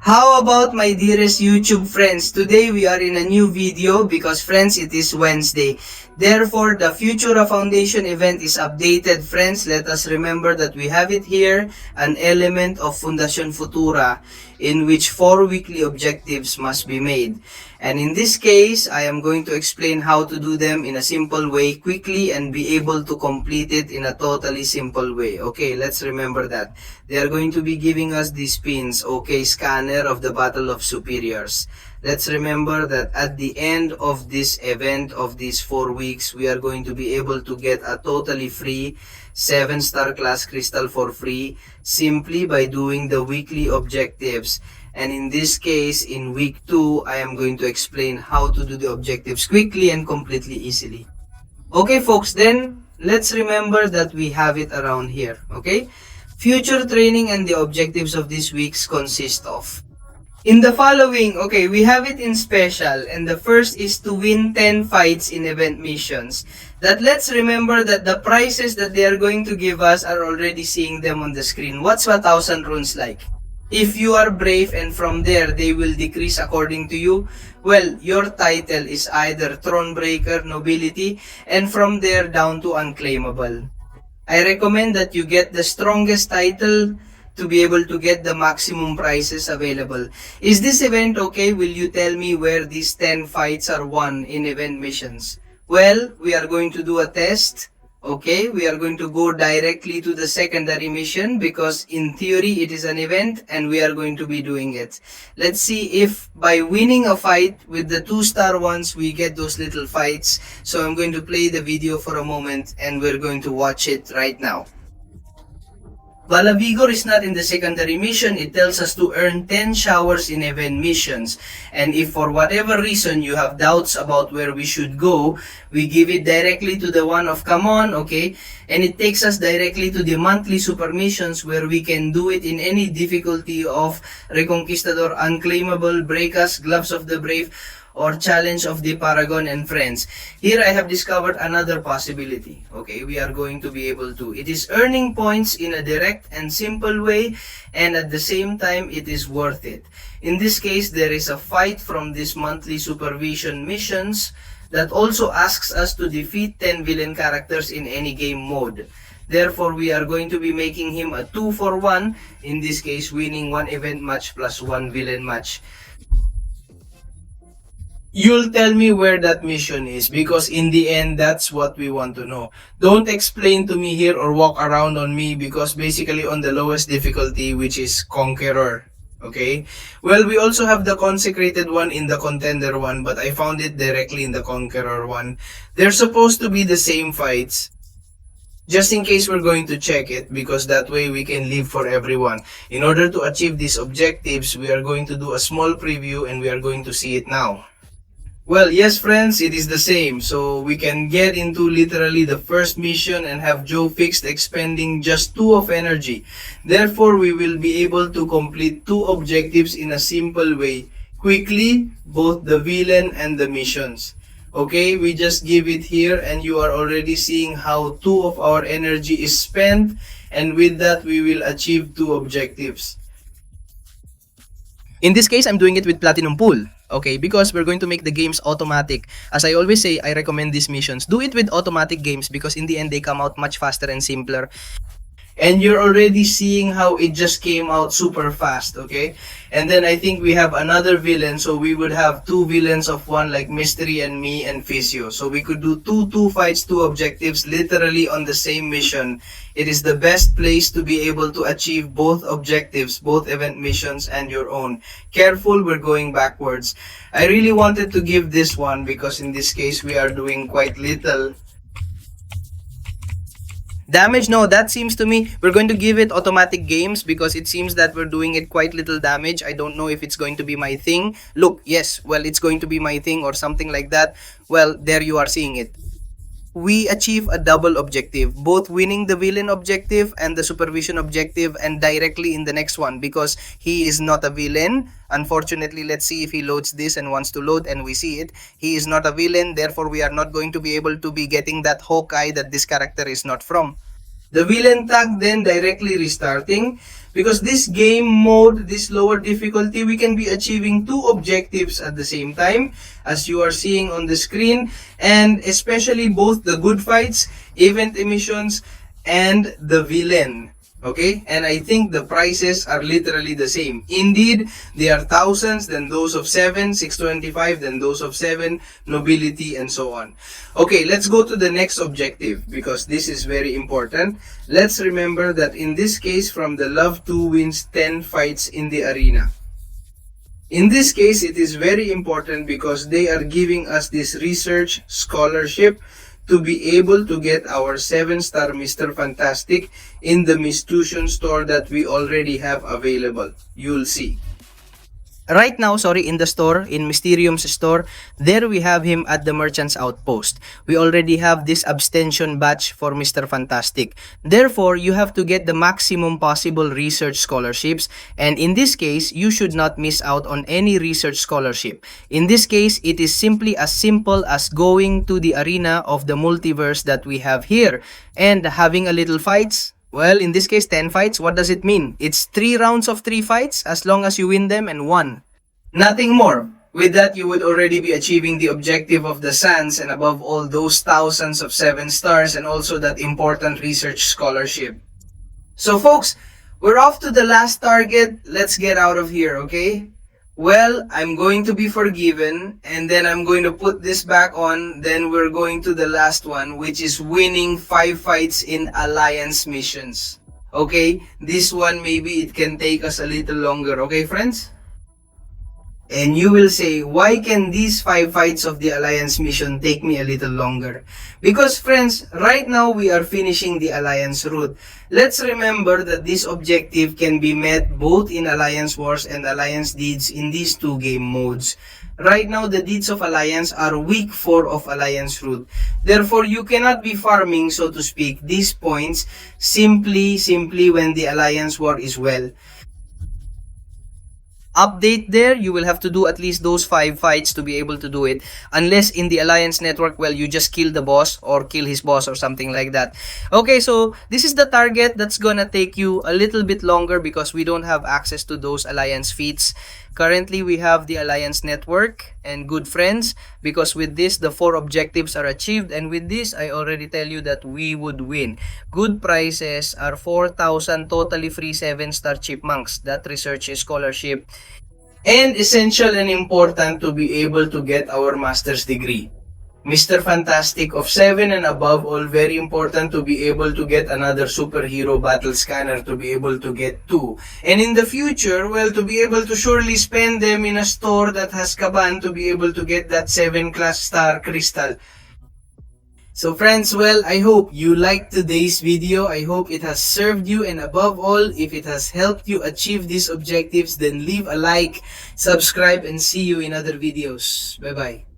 How about my dearest YouTube friends? Today we are in a new video because friends it is Wednesday. Therefore the Futura Foundation event is updated friends. Let us remember that we have it here, an element of Fundación Futura in which 4 weekly objectives must be made. And in this case, I am going to explain how to do them in a simple way quickly and be able to complete it in a totally simple way. Okay, let's remember that. They are going to be giving us these pins, okay, scanner of the Battle of Superiors. Let's remember that at the end of this event of these 4 weeks, we are going to be able to get a totally free 7-star class crystal for free simply by doing the weekly objectives. And in this case, in week 2, I am going to explain how to do the objectives quickly and completely easily. Okay folks, then let's remember that we have it around here, okay? Future training and the objectives of this weeks consist of in the following, okay, we have it in special, and the first is to win 10 fights in event missions. That let's remember that the prizes that they are going to give us are already seeing them on the screen. What's 1,000 runes like? If you are brave and from there they will decrease according to you, well, your title is either Thronebreaker, Nobility, and from there down to Unclaimable. I recommend that you get the strongest title to be able to get the maximum prizes available. Is this event okay? Will you tell me where these 10 fights are won in event missions? Well, we are going to do a test. Okay, we are going to go directly to the secondary mission because in theory it is an event and we are going to be doing it. Let's see if by winning a fight with the 2-star ones we get those little fights. So I'm going to play the video for a moment and we're going to watch it right now. Vigor is not in the secondary mission. It tells us to earn 10 showers in event missions. And if for whatever reason you have doubts about where we should go, we give it directly to the one of come on, okay? And it takes us directly to the monthly super missions where we can do it in any difficulty of Reconquistador, Unclaimable, Break Us, Gloves of the Brave, or Challenge of the Paragon and Friends. Here I have discovered another possibility. Okay, we are going to be able to. It is earning points in a direct and simple way, and at the same time it is worth it. In this case, there is a fight from this monthly supervision missions that also asks us to defeat 10 villain characters in any game mode. Therefore, we are going to be making him a 2-for-1, in this case winning 1 event match plus 1 villain match. You'll tell me where that mission is because in the end, that's what we want to know. Don't explain to me here or walk around on me because basically on the lowest difficulty, which is Conqueror. Okay? Well, we also have the Consecrated one in the Contender one, but I found it directly in the Conqueror one. They're supposed to be the same fights. Just in case we're going to check it because that way we can live for everyone. In order to achieve these objectives, we are going to do a small preview and we are going to see it now. Well, yes friends, it is the same. So we can get into literally the first mission and have Joe fixed expending just 2 of energy. Therefore, we will be able to complete 2 objectives in a simple way. Quickly, both the villain and the missions. Okay, we just give it here and you are already seeing how 2 of our energy is spent. And with that, we will achieve 2 objectives. In this case, I'm doing it with Platinum Pool. Okay, because we're going to make the games automatic. As I always say, I recommend these missions. Do it with automatic games because in the end, they come out much faster and simpler. And you're already seeing how it just came out super fast, okay? And then I think we have another villain, so we would have 2 villains of one like Mystery and me and Physio. So we could do 2 fights, 2 objectives literally on the same mission. It is the best place to be able to achieve both objectives, both event missions and your own. Careful, we're going backwards. I really wanted to give this one because in this case we are doing quite little damage. No, that seems to me we're going to give it automatic games because it seems that we're doing it quite little damage. I don't know if it's going to be my thing. Look, yes, well, it's going to be my thing or something like that. Well, there you are seeing it. We achieve a double objective, both winning the villain objective and the supervision objective, and directly in the next one because he is not a villain. Unfortunately, let's see if he loads this and wants to load, and we see it. He is not a villain, therefore we are not going to be able to be getting that Hawkeye that this character is not from. The villain tag then directly restarting. Because this game mode, this lower difficulty, we can be achieving 2 objectives at the same time, as you are seeing on the screen, and especially both the good fights, event emissions, and the villain. Okay, and I think the prices are literally the same. Indeed, they are thousands, then those of 7, 625, then those of 7, nobility, and so on. Okay, let's go to the next objective, because this is very important. Let's remember that in this case, from the Love 2 wins 10 fights in the arena. In this case, it is very important because they are giving us this research scholarship to be able to get our 7-star Mr. Fantastic in the Mistution store that we already have available. You'll see. Right now, in the store, in Mysterium's store, there we have him at the Merchant's Outpost. We already have this abstention batch for Mr. Fantastic. Therefore, you have to get the maximum possible research scholarships, and in this case, you should not miss out on any research scholarship. In this case, it is simply as simple as going to the arena of the multiverse that we have here, and having a little fights. Well, in this case, 10 fights. What does it mean? It's 3 rounds of 3 fights as long as you win them and 1. Nothing more. With that, you would already be achieving the objective of the Sands and above all those thousands of 7 stars and also that important research scholarship. So folks, we're off to the last target. Let's get out of here, okay? Well, I'm going to be forgiven, and then I'm going to put this back on, then we're going to the last one, which is winning 5 fights in alliance missions. Okay, this one maybe it can take us a little longer, okay friends? And you will say, why can these 5 fights of the Alliance mission take me a little longer? Because friends, right now we are finishing the Alliance route. Let's remember that this objective can be met both in Alliance Wars and Alliance Deeds in these 2 game modes. Right now, the Deeds of Alliance are week 4 of Alliance route. Therefore, you cannot be farming, so to speak, these points simply when the Alliance War is well. Update there, you will have to do at least those 5 fights to be able to do it, unless in the Alliance network, well, you just kill the boss or kill his boss or something like that. Okay, so this is the target that's gonna take you a little bit longer because we don't have access to those Alliance feats. Currently, we have the Alliance network and good friends, because with this, the 4 objectives are achieved, and with this, I already tell you that we would win. Good prizes are 4,000 totally free 7-star chipmunks, that research scholarship, and essential and important to be able to get our master's degree. Mr. Fantastic of 7 and above, all very important to be able to get another superhero battle scanner, to be able to get 2. And in the future, well, to be able to surely spend them in a store that has Kaban to be able to get that 7 class star crystal. So friends, well, I hope you liked today's video. I hope it has served you, and above all, if it has helped you achieve these objectives, then leave a like, subscribe, and see you in other videos. Bye-bye.